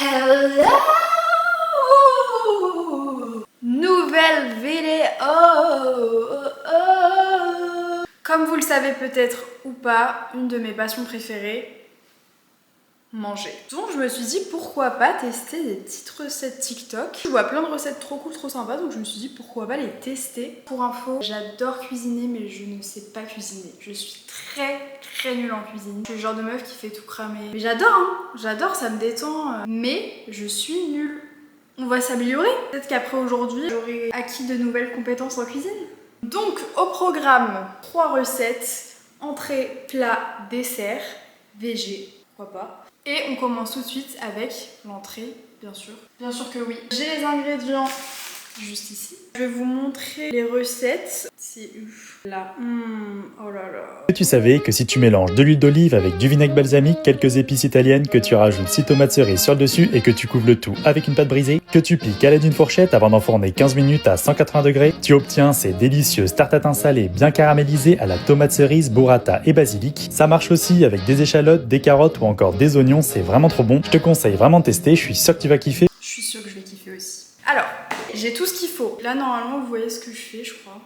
Hello! Nouvelle vidéo! Comme vous le savez peut-être ou pas, une de mes passions préférées, manger. Donc je me suis dit pourquoi pas tester des petites recettes TikTok. Je vois plein de recettes trop cool, trop sympas, donc je me suis dit pourquoi pas les tester. Pour info, j'adore cuisiner mais je ne sais pas cuisiner. Je suis très nulle en cuisine. Je suis le genre de meuf qui fait tout cramer. Mais j'adore hein, j'adore, ça me détend. Mais je suis nulle. On va s'améliorer. Peut-être qu'après aujourd'hui, j'aurai acquis de nouvelles compétences en cuisine. Donc au programme, 3 recettes, entrée, plat, dessert, végé, pourquoi pas. Et on commence tout de suite avec l'entrée, bien sûr. Bien sûr que oui. J'ai les ingrédients juste ici. Je vais vous montrer les recettes. C'est là. Oh là là. Tu savais que si tu mélanges de l'huile d'olive avec du vinaigre balsamique, quelques épices italiennes, que tu rajoutes 6 tomates cerises sur le dessus et que tu couvres le tout avec une pâte brisée, que tu piques à l'aide d'une fourchette avant d'enfourner 15 minutes à 180 degrés, tu obtiens ces délicieuses tartes à thym salées bien caramélisées à la tomate cerise, burrata et basilic. Ça marche aussi avec des échalotes, des carottes ou encore des oignons, c'est vraiment trop bon. Je te conseille vraiment de tester, je suis sûr que tu vas kiffer. Je suis sûre que je vais kiffer aussi. Alors, j'ai tout ce qu'il faut. Là, normalement, vous voyez ce que je fais, je crois.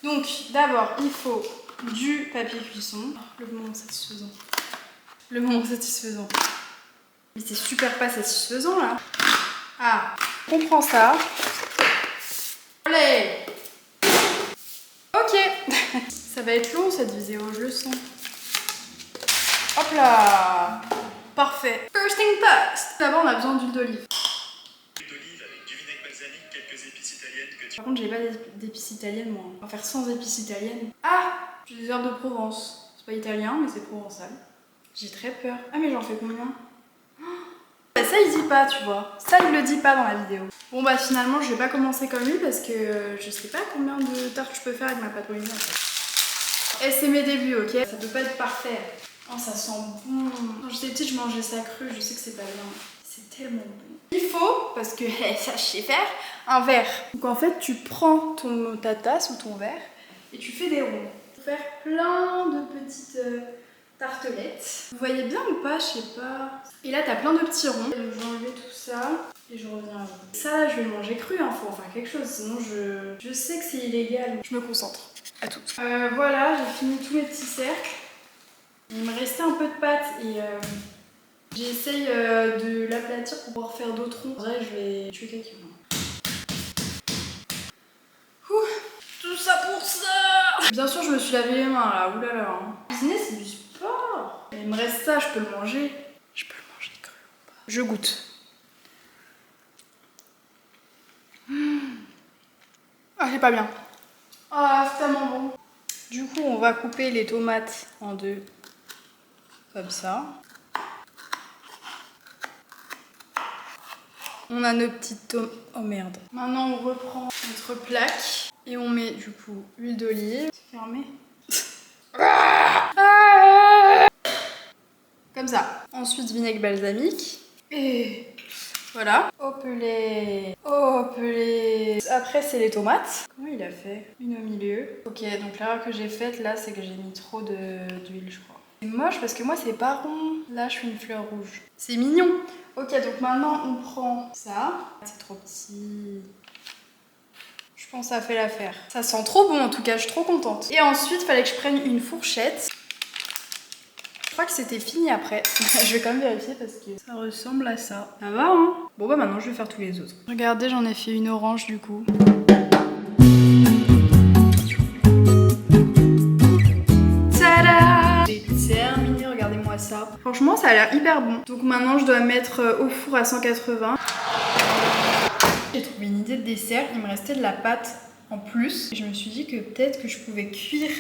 Donc, d'abord, il faut du papier cuisson. Le moment satisfaisant. Le moment satisfaisant. Mais c'est super pas satisfaisant, là. Ah, on prend ça. Allez. Ok. Ça va être long, cette vidéo, je le sens. Hop là. Parfait. First thing first. D'abord, on a besoin d'huile d'olive. Avec du vinaigre balsamique, quelques épices italiennes que tu... Par contre, j'ai pas d'épices italiennes, moi. On va faire sans épices italiennes. Ah, j'ai des herbes de Provence. C'est pas italien, mais c'est provençal. J'ai très peur. Ah, mais j'en fais combien? Bah, ça, il dit pas, tu vois. Ça, il le dit pas dans la vidéo. Bon, bah, finalement, je vais pas commencer comme lui parce que je sais pas combien de tartes je peux faire avec ma pâte bolognese, en fait. Et c'est mes débuts, ok? Ça peut pas être parfait. Oh, ça sent bon. Quand j'étais petite, je mangeais ça cru. Je sais que c'est pas bien. C'est tellement bon. Il faut, parce que ça je sais faire, un verre. Donc en fait, tu prends ta tasse ou ton verre et tu fais des ronds. Pour faire plein de petites tartelettes. Vous voyez bien ou pas? Je sais pas. Et là, t'as plein de petits ronds. Donc, je vais enlever tout ça et je reviens à vous. Ça, là, je vais le manger cru, hein. Faut en faire quelque chose. Sinon, je sais que c'est illégal. Je me concentre. À tout. Voilà, j'ai fini tous mes petits cercles. Il me restait un peu de pâte et j'essaye de l'aplatir pour pouvoir faire d'autres ronds. En vrai, je vais tuer quelqu'un. Tout ça pour ça. Bien sûr, je me suis lavé les mains là. Oulala. Hein. Cuisiner, c'est du sport. Il me reste ça, je peux le manger. Je peux le manger cru ou pas? Je goûte. Ah, c'est pas bien. Ah, c'est tellement bon. Du coup, on va couper les tomates en deux. Comme ça. On a nos petites tomates. Oh merde. Maintenant, on reprend notre plaque et on met du coup l'huile d'olive. C'est fermé. Comme ça. Ensuite, vinaigre balsamique. Et voilà. Hop-les. Hop-les. Après, c'est les tomates. Comment il a fait? Une au milieu. Ok, donc l'erreur que j'ai faite là, c'est que j'ai mis trop d'huile, je crois. C'est moche parce que moi, c'est pas rond. Là, je fais une fleur rouge. C'est mignon. Ok, donc maintenant, on prend ça. C'est trop petit. Je pense que ça fait l'affaire. Ça sent trop bon en tout cas, je suis trop contente. Et ensuite, il fallait que je prenne une fourchette. Je crois que c'était fini après. Je vais quand même vérifier parce que ça ressemble à ça. Ça va hein? Bon bah maintenant je vais faire tous les autres. Regardez, j'en ai fait une orange du coup. Tada! J'ai terminé, regardez-moi ça. Franchement ça a l'air hyper bon. Donc maintenant je dois mettre au four à 180. J'ai trouvé une idée de dessert, il me restait de la pâte en plus. Et je me suis dit que peut-être que je pouvais cuire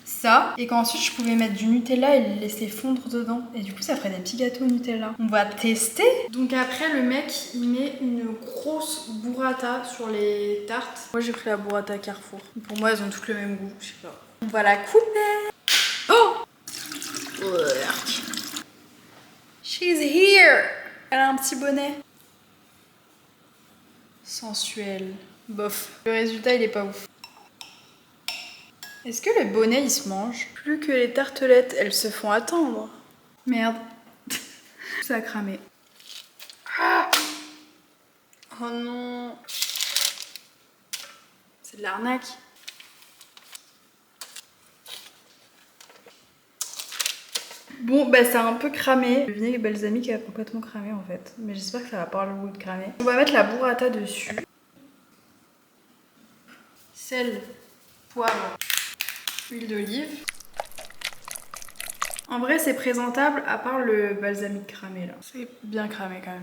ça et qu'ensuite je pouvais mettre du Nutella et le laisser fondre dedans. Et du coup ça ferait des petits gâteaux au Nutella. On va tester. Donc après le mec il met une grosse burrata sur les tartes. Moi j'ai pris la burrata Carrefour. Pour moi elles ont toutes le même goût, je sais pas. On va la couper. Oh! She's here! Elle a un petit bonnet. Sensuel. Bof. Le résultat il est pas ouf. Est-ce que le bonnet il se mange? Plus que les tartelettes, elles se font attendre. Merde. ça a cramé. Ah, oh non. C'est de l'arnaque. Bon, bah ça a un peu cramé. Le vinaigre balsamique a complètement cramé en fait. Mais j'espère que ça va pas avoir le goût de cramer. On va mettre la burrata dessus. Sel, poivre, huile d'olive. En vrai, c'est présentable à part le balsamique cramé là. C'est bien cramé quand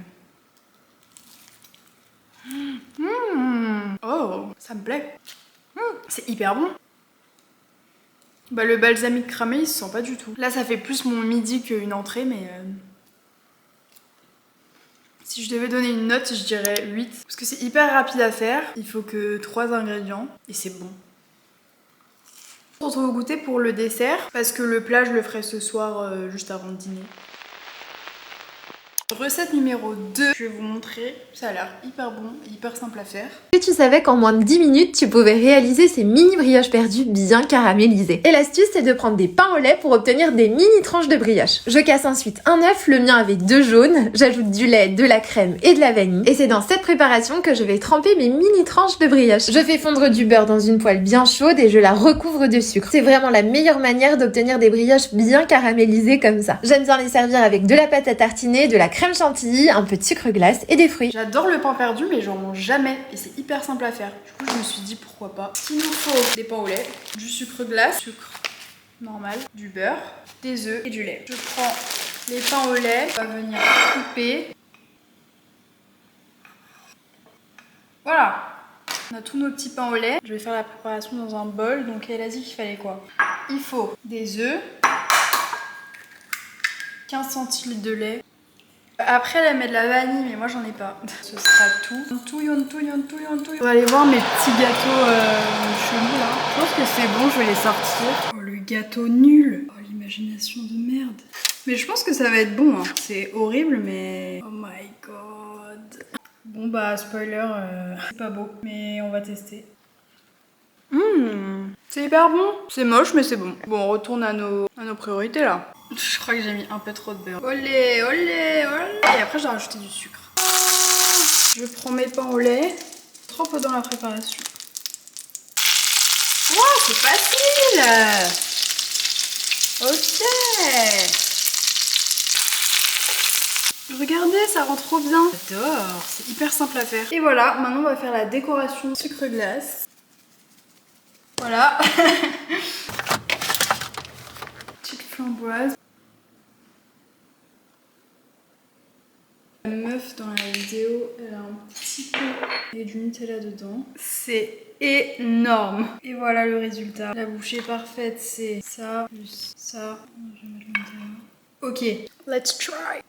même. Oh, ça me plaît. C'est hyper bon. Bah le balsamique cramé il se sent pas du tout. Là ça fait plus mon midi qu'une entrée mais si je devais donner une note je dirais 8. Parce que c'est hyper rapide à faire. Il faut que 3 ingrédients et c'est bon. On se retrouve au goûter pour le dessert parce que le plat je le ferai ce soir juste avant le dîner. Recette numéro 2, je vais vous montrer, ça a l'air hyper bon et hyper simple à faire. Et tu savais qu'en moins de 10 minutes, tu pouvais réaliser ces mini brioches perdues bien caramélisées. Et l'astuce, c'est de prendre des pains au lait pour obtenir des mini tranches de brioche. Je casse ensuite un œuf, le mien avec 2 jaunes, j'ajoute du lait, de la crème et de la vanille. Et c'est dans cette préparation que je vais tremper mes mini tranches de brioche. Je fais fondre du beurre dans une poêle bien chaude et je la recouvre de sucre. C'est vraiment la meilleure manière d'obtenir des brioches bien caramélisées comme ça. J'aime bien les servir avec de la pâte à tartiner, de la crème chantilly, un peu de sucre glace et des fruits. J'adore le pain perdu mais j'en mange jamais et c'est hyper simple à faire. Du coup je me suis dit pourquoi pas. Il nous faut des pains au lait, du sucre glace, sucre normal, du beurre, des œufs et du lait. Je prends les pains au lait, on va venir couper. Voilà, on a tous nos petits pains au lait. Je vais faire la préparation dans un bol. Donc elle a dit qu'il fallait quoi? Il faut des œufs, 15 centilitres de lait. Après elle met de la vanille mais moi j'en ai pas. Ce sera tout. On va aller voir mes petits gâteaux chelous là. Je pense que c'est bon, je vais les sortir. Oh le gâteau nul. Oh l'imagination de merde. Mais je pense que ça va être bon hein. C'est horrible mais... Oh my god. Bon bah spoiler, c'est pas beau. Mais on va tester. C'est hyper bon. C'est moche mais c'est bon. Bon on retourne à nos priorités là. Je crois que j'ai mis un peu trop de beurre. Olé, olé, olé. Et après j'ai rajouté du sucre. Je prends mes pains au lait. Trempe dans la préparation. Wow, c'est facile. Ok. Regardez, ça rend trop bien. J'adore. C'est hyper simple à faire. Et voilà, maintenant on va faire la décoration sucre glace. Voilà. Petite framboise. La meuf dans la vidéo, elle a un petit peu et du Nutella dedans. C'est énorme. Et voilà le résultat. La bouchée parfaite, c'est ça plus ça. Je vais mettre le Nutella. Ok, let's try.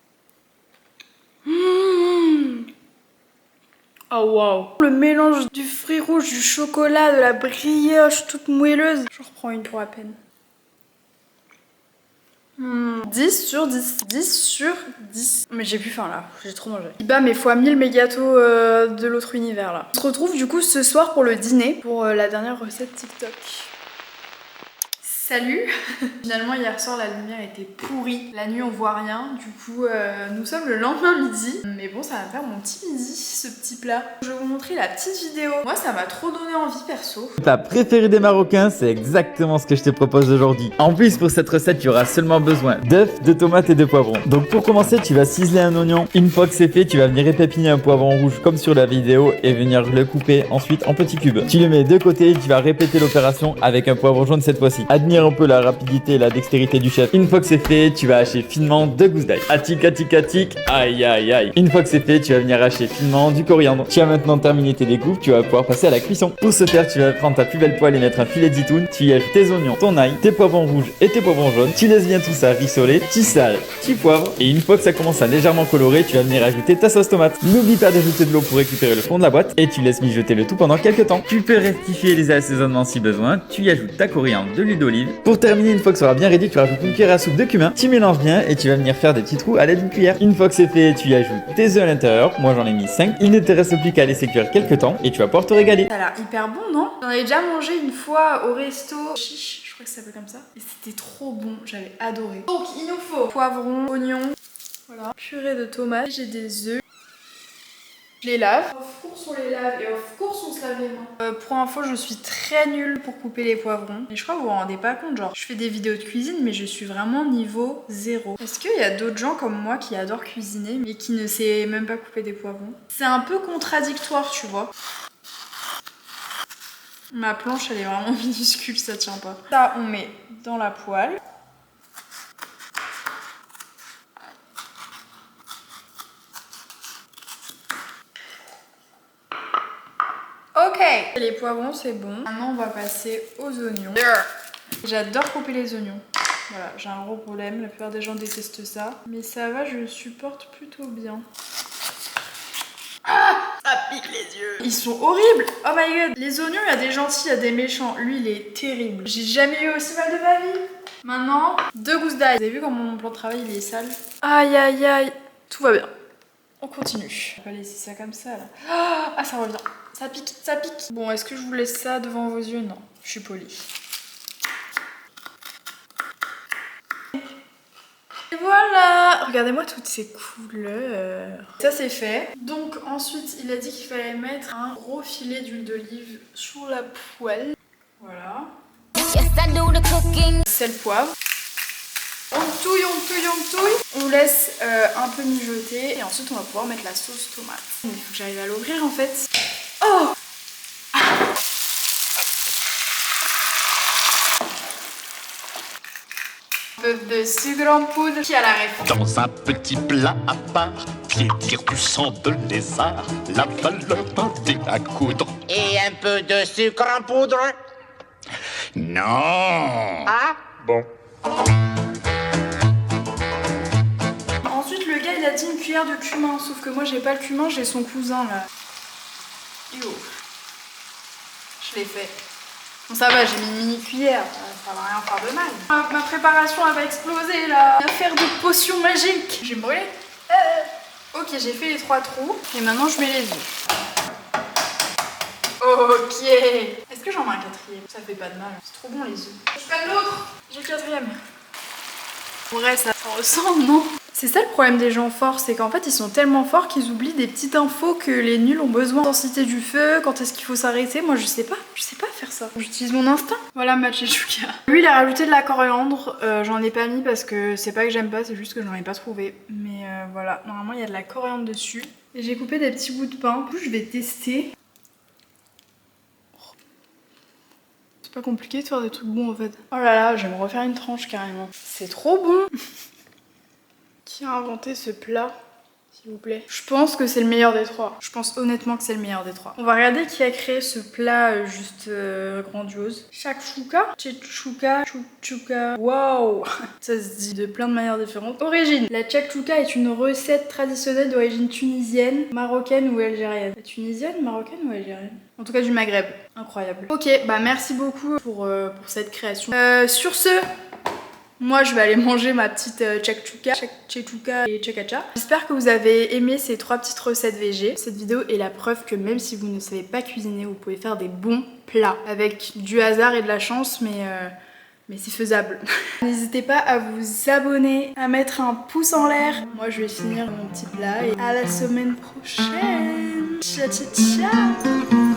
Oh wow. Le mélange du fruit rouge, du chocolat, de la brioche toute moelleuse. Je reprends une pour à peine. 10 sur 10. 10 sur 10. Mais j'ai plus faim là, j'ai trop mangé. Bah mais fois 1000 mes gâteaux de l'autre univers là. On se retrouve du coup ce soir pour le dîner, pour la dernière recette TikTok. Salut. Finalement hier soir la lumière était pourrie. La nuit on voit rien. Du coup nous sommes le lendemain midi. Mais bon ça va me faire mon petit midi ce petit plat. Je vais vous montrer la petite vidéo. Moi ça m'a trop donné envie perso. Ta préférée des Marocains, c'est exactement ce que je te propose aujourd'hui. En plus pour cette recette tu auras seulement besoin d'œufs, de tomates et de poivrons. Donc pour commencer tu vas ciseler un oignon. Une fois que c'est fait tu vas venir épépiner un poivron rouge comme sur la vidéo et venir le couper ensuite en petits cubes. Tu le mets de côté et tu vas répéter l'opération avec un poivron jaune cette fois-ci. Admire un peu la rapidité et la dextérité du chef. Une fois que c'est fait, tu vas hacher finement 2 gousses d'ail. Atic, atic, atic, aïe, aïe, aïe. Une fois que c'est fait, tu vas venir hacher finement du coriandre. Tu as maintenant terminé tes découpes, tu vas pouvoir passer à la cuisson. Pour ce faire, tu vas prendre ta plus belle poêle et mettre un filet de zitoun. Tu y ajoutes tes oignons, ton ail, tes poivrons rouges et tes poivrons jaunes. Tu laisses bien tout ça rissoler, tu sales, tu poivres. Et une fois que ça commence à légèrement colorer, tu vas venir ajouter ta sauce tomate. N'oublie pas d'ajouter de l'eau pour récupérer le fond de la boîte et tu laisses mijoter le tout pendant quelques temps. Tu peux rectifier les assaisonnements si besoin. Tu y ajoutes ta coriandre, de l'huile d'olive. Pour terminer, une fois que ça sera bien réduit, tu rajoutes une cuillère à soupe de cumin, tu mélanges bien et tu vas venir faire des petits trous à l'aide d'une cuillère. Une fois que c'est fait, tu y ajoutes tes œufs à l'intérieur. Moi j'en ai mis 5. Il ne te reste plus qu'à laisser cuire quelques temps et tu vas pouvoir te régaler. Ça a l'air hyper bon, non? J'en avais déjà mangé une fois au resto Chiche, je crois que ça s'appelle comme ça. Et c'était trop bon, j'avais adoré. Donc il nous faut poivron, oignon, Voilà. Purée de tomates. J'ai des œufs. Je les lave. Of course on les lave et of course on se lave les mains. Pour info, je suis très nulle pour couper les poivrons. Et je crois que vous vous rendez pas compte, genre je fais des vidéos de cuisine mais je suis vraiment niveau 0. Est-ce qu'il y a d'autres gens comme moi qui adorent cuisiner mais qui ne savent même pas couper des poivrons? C'est un peu contradictoire, tu vois. Ma planche elle est vraiment minuscule, ça tient pas. Ça on met dans la poêle. Ok, les poivrons c'est bon. Maintenant on va passer aux oignons. J'adore couper les oignons. Voilà, j'ai un gros problème, la plupart des gens détestent ça. Mais ça va, je le supporte plutôt bien. Ah, ça pique les yeux. Ils sont horribles. Oh my god. Les oignons, il y a des gentils, il y a des méchants. Lui, il est terrible. J'ai jamais eu aussi mal de ma vie. Maintenant, 2 gousses d'ail. Vous avez vu comment mon plan de travail il est sale? Aïe aïe aïe. Tout va bien. On continue. On va pas laisser ça comme ça là. Ah, ça revient. Ça pique, ça pique. Bon, est-ce que je vous laisse ça devant vos yeux? Non, je suis polie. Et voilà! Regardez-moi toutes ces couleurs. Ça c'est fait. Donc ensuite, il a dit qu'il fallait mettre un gros filet d'huile d'olive sur la poêle. Voilà. Sel, poivre. On touille, on touille, on touille. On laisse un peu mijoter et ensuite on va pouvoir mettre la sauce tomate. Il faut que j'arrive à l'ouvrir en fait. Oh! Un peu de sucre en poudre. Qui a la ref? Dans un petit plat à part, piétir du sang de lézard, la valeur d'un thé à coudre. Et un peu de sucre en poudre. Non. Ah Bon. Ensuite, le gars il a dit une cuillère de cumin, sauf que moi j'ai pas le cumin, j'ai son cousin là. Yo. Je l'ai fait. Bon, ça va, j'ai mis une mini cuillère, ça va rien faire de mal. Ma préparation elle va exploser là. À faire de potions magiques. J'ai brûlé. Ok, j'ai fait les 3 trous et maintenant je mets les œufs. Ok. Est-ce que j'en mets un 4e? Ça fait pas de mal. C'est trop bon les œufs. Je prends l'autre. J'ai le 4e. Ouais, ça ressemble, non? C'est ça le problème des gens forts, c'est qu'en fait ils sont tellement forts qu'ils oublient des petites infos que les nuls ont besoin. L'intensité du feu, quand est-ce qu'il faut s'arrêter, moi je sais pas faire ça. J'utilise mon instinct. Voilà ma chouka. Lui il a rajouté de la coriandre, j'en ai pas mis parce que c'est pas que j'aime pas, c'est juste que j'en ai pas trouvé. Mais voilà, normalement il y a de la coriandre dessus. Et j'ai coupé des petits bouts de pain. Du coup je vais tester. C'est pas compliqué de faire des trucs bons en fait. Oh là là, je vais me refaire une tranche carrément. C'est trop bon. Qui a inventé ce plat, s'il vous plaît? Je pense que c'est le meilleur des 3. Je pense honnêtement que c'est le meilleur des 3. On va regarder qui a créé ce plat juste grandiose. Shakshuka, Tchetchouka, Chouchouka. Waouh! Ça se dit de plein de manières différentes. Origine. La shakshuka est une recette traditionnelle d'origine tunisienne, marocaine ou algérienne. La tunisienne, marocaine ou algérienne? En tout cas du Maghreb. Incroyable. Ok, bah merci beaucoup pour cette création. Sur ce... Moi je vais aller manger ma petite tchetchouka et tchakacha. J'espère que vous avez aimé ces 3 petites recettes VG. Cette vidéo est la preuve que même si vous ne savez pas cuisiner, vous pouvez faire des bons plats. Avec du hasard et de la chance, mais c'est faisable. N'hésitez pas à vous abonner, à mettre un pouce en l'air. Moi je vais finir mon petit plat et à la semaine prochaine. Ciao ciao ciao.